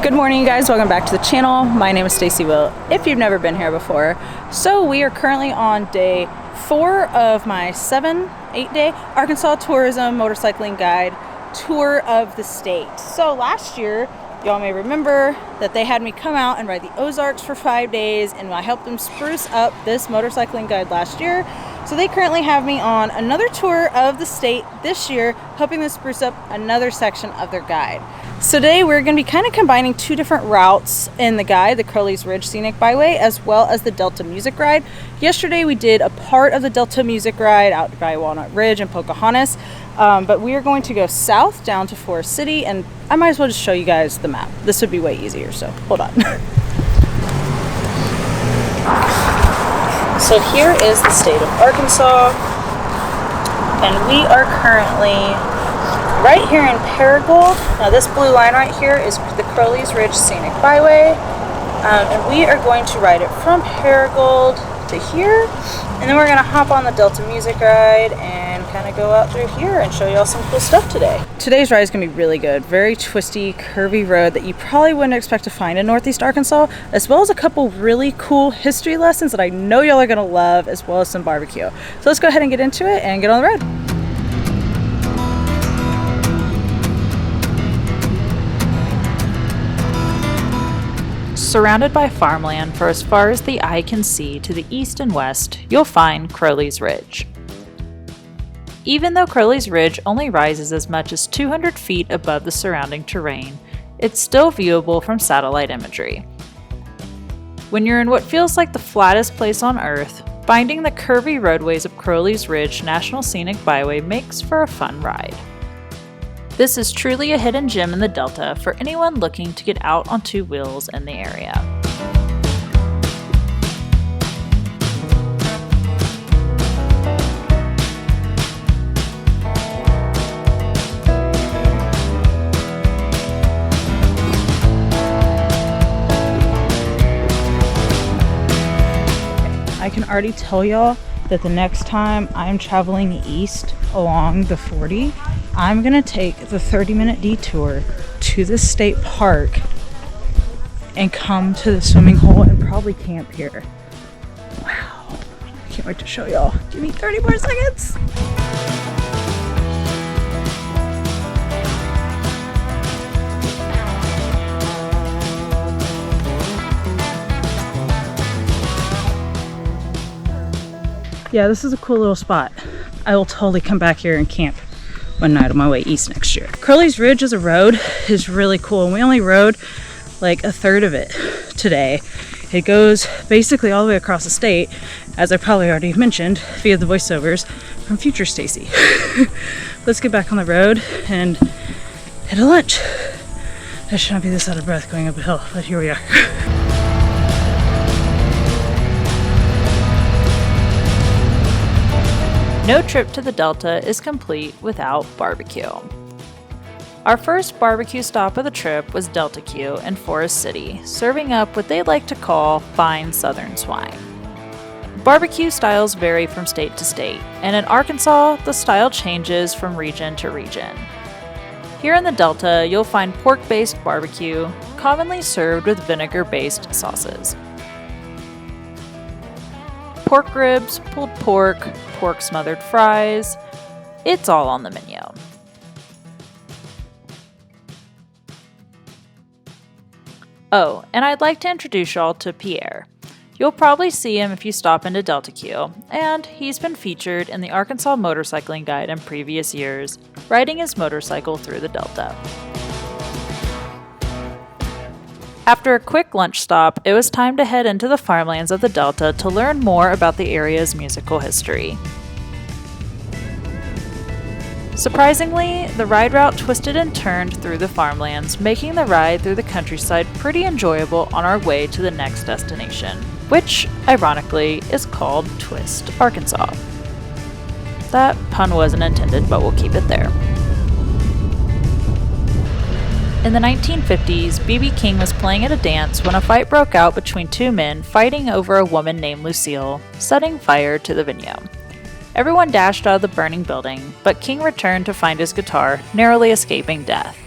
Good morning, you guys. Welcome back to the channel. My name is Stacy Will, if you've never been here before. So we are currently on day 4 of my 8-day Arkansas Tourism Motorcycling Guide tour of the state. So last year, y'all may remember that they had me come out and ride the Ozarks for 5 days, and I helped them spruce up this motorcycling guide last year. So they currently have me on another tour of the state this year, helping them spruce up another section of their guide. So today we're going to be kind of combining 2 different routes in the guide, the Crowley's Ridge Scenic Byway as well as the Delta Music Ride. Yesterday we did a part of the Delta Music Ride out by Walnut Ridge and Pocahontas, but we are going to go south down to Forest City, and I might as well just show you guys the map. This would be way easier, so hold on. So here is the state of Arkansas, and we are currently right here in Paragould. Now this blue line right here is the Crowley's Ridge Scenic Byway, and we are going to ride it from Paragould to here, and then we're going to hop on the Delta Music Ride and kind of go out through here and show y'all some cool stuff today. Today's ride is going to be really good. Very twisty, curvy road that you probably wouldn't expect to find in Northeast Arkansas, as well as a couple really cool history lessons that I know y'all are going to love, as well as some barbecue. So let's go ahead and get into it and get on the road. Surrounded by farmland for as far as the eye can see to the east and west, you'll find Crowley's Ridge. Even though Crowley's Ridge only rises as much as 200 feet above the surrounding terrain, it's still viewable from satellite imagery. When you're in what feels like the flattest place on Earth, finding the curvy roadways of Crowley's Ridge National Scenic Byway makes for a fun ride. This is truly a hidden gem in the Delta for anyone looking to get out on 2 wheels in the area. I can already tell y'all that the next time I'm traveling east along the 40, I'm gonna take the 30-minute detour to the state park and come to the swimming hole and probably camp here. Wow, I can't wait to show y'all. Give me 30 more seconds. Yeah, this is a cool little spot. I will totally come back here and camp one night on my way east next year. Crowley's Ridge as a road is really cool, and we only rode like a third of it today. It goes basically all the way across the state, as I probably already mentioned via the voiceovers from future Stacy. Let's get back on the road and head to lunch. I should not be this out of breath going up a hill, but here we are. No trip to the Delta is complete without barbecue. Our first barbecue stop of the trip was Delta Q in Forest City, serving up what they like to call fine southern swine. Barbecue styles vary from state to state, and in Arkansas, the style changes from region to region. Here in the Delta, you'll find pork-based barbecue, commonly served with vinegar-based sauces. Pork ribs, pulled pork, pork smothered fries, it's all on the menu. Oh, and I'd like to introduce y'all to Pierre. You'll probably see him if you stop into Delta Q, and he's been featured in the Arkansas Motorcycling Guide in previous years, riding his motorcycle through the Delta. After a quick lunch stop, it was time to head into the farmlands of the Delta to learn more about the area's musical history. Surprisingly, the ride route twisted and turned through the farmlands, making the ride through the countryside pretty enjoyable on our way to the next destination, which, ironically, is called Twist, Arkansas. That pun wasn't intended, but we'll keep it there. In the 1950s, BB King was playing at a dance when a fight broke out between 2 men fighting over a woman named Lucille, setting fire to the venue. Everyone dashed out of the burning building, but King returned to find his guitar, narrowly escaping death.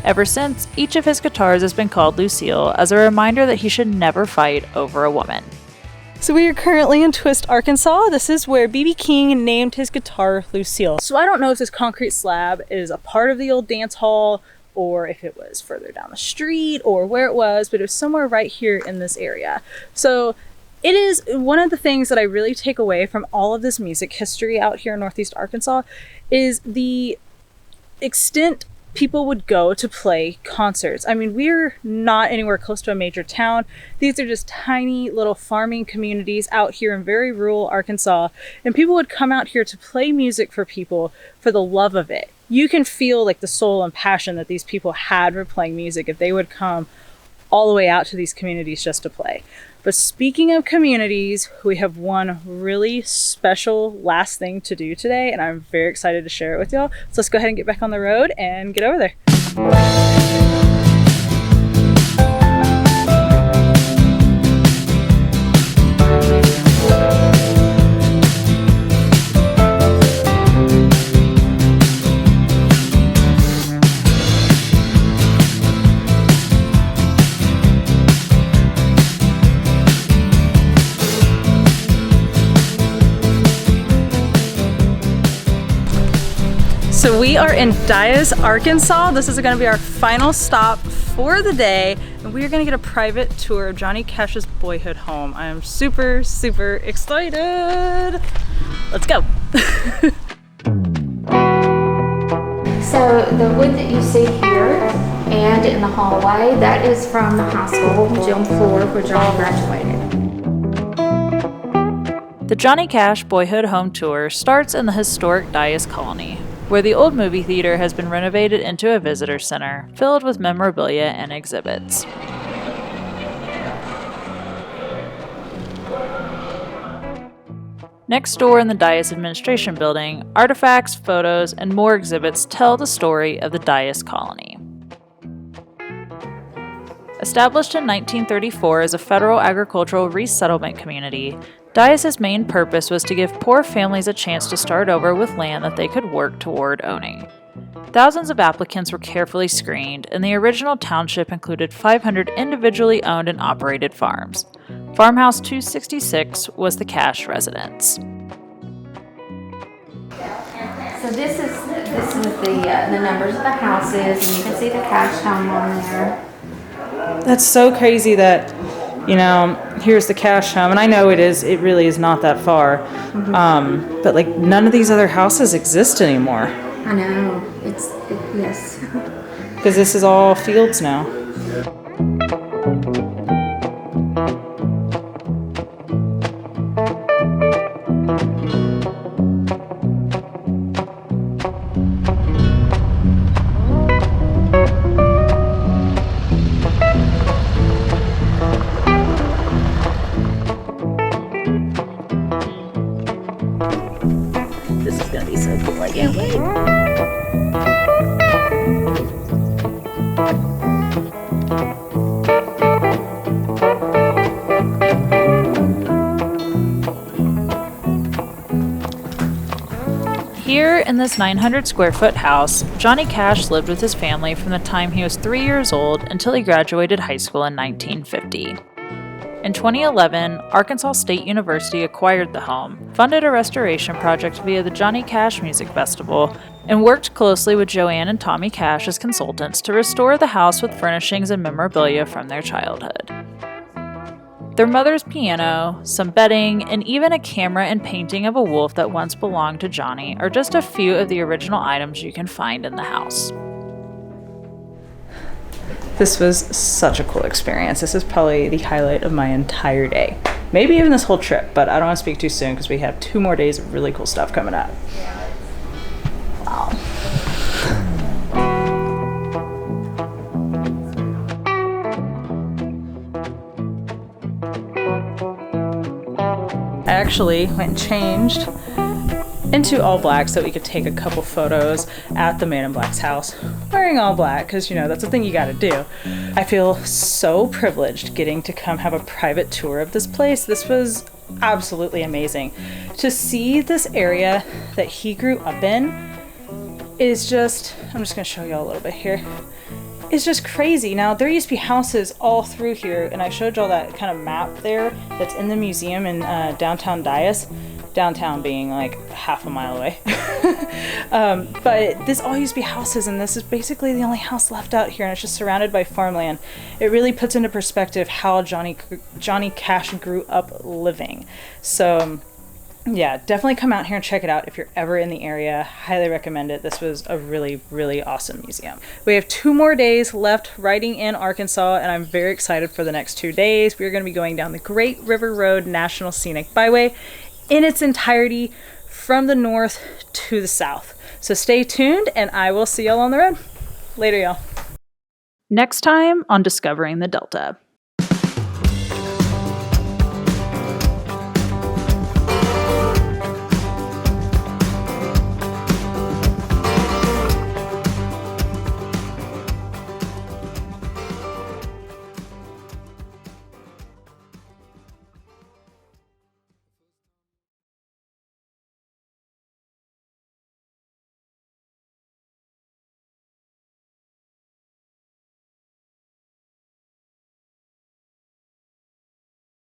Ever since, each of his guitars has been called Lucille as a reminder that he should never fight over a woman. So we are currently in Twist, Arkansas. This is where B.B. King named his guitar Lucille. So I don't know if this concrete slab is a part of the old dance hall or if it was further down the street or where it was, but it was somewhere right here in this area. So it is one of the things that I really take away from all of this music history out here in Northeast Arkansas is the extent people would go to play concerts. I mean, we're not anywhere close to a major town. These are just tiny little farming communities out here in very rural Arkansas, and people would come out here to play music for people for the love of it. You can feel like the soul and passion that these people had for playing music if they would come all the way out to these communities just to play. But speaking of communities, we have one really special last thing to do today, and I'm very excited to share it with y'all. So let's go ahead and get back on the road and get over there. So we are in Dyess, Arkansas. This is going to be our final stop for the day, and we are going to get a private tour of Johnny Cash's Boyhood home. I am super, super excited. Let's go. So the wood that you see here and in the hallway, that is from the high school gym floor where Johnny graduated. The Johnny Cash Boyhood home tour starts in the historic Dyess Colony, where the old movie theater has been renovated into a visitor center, filled with memorabilia and exhibits. Next door in the Dyess Administration Building, artifacts, photos, and more exhibits tell the story of the Dyess Colony. Established in 1934 as a federal agricultural resettlement community, Dyess's main purpose was to give poor families a chance to start over with land that they could work toward owning. Thousands of applicants were carefully screened, and the original township included 500 individually owned and operated farms. Farmhouse 266 was the Cash residence. So this is the numbers of the houses, and you can see the Cash home on there. That's so crazy that, you know, here's the Cash home, and I know it really is not that far, but like none of these other houses exist anymore. I know, yes. Because this is all fields now. This is gonna be so cool, I can't wait. Here, in this 900 square foot house, Johnny Cash lived with his family from the time he was 3 years old until he graduated high school in 1950. In 2011, Arkansas State University acquired the home, funded a restoration project via the Johnny Cash Music Festival, and worked closely with Joanne and Tommy Cash as consultants to restore the house with furnishings and memorabilia from their childhood. Their mother's piano, some bedding, and even a camera and painting of a wolf that once belonged to Johnny are just a few of the original items you can find in the house. This was such a cool experience. This is probably the highlight of my entire day. Maybe even this whole trip, but I don't want to speak too soon because we have 2 more days of really cool stuff coming up. Wow. I actually went and changed into all black so we could take a couple photos at the Man in Black's house wearing all black because, you know, that's the thing you gotta do. I feel so privileged getting to come have a private tour of this place. This was absolutely amazing. To see this area that he grew up in is just, I'm just gonna show you all a little bit here. It's just crazy. Now, there used to be houses all through here, and I showed y'all that kind of map there that's in the museum in downtown Dyess. Downtown being like half a mile away. But this all used to be houses, and this is basically the only house left out here, and it's just surrounded by farmland. It really puts into perspective how Johnny Cash grew up living. So yeah, definitely come out here and check it out if you're ever in the area. Highly recommend it. This was a really, really awesome museum. We have 2 more days left riding in Arkansas, and I'm very excited for the next 2 days. We're going to be going down the Great River Road National Scenic Byway in its entirety from the north to the south. So stay tuned, and I will see y'all on the road. Later, y'all. Next time on Discovering the Delta.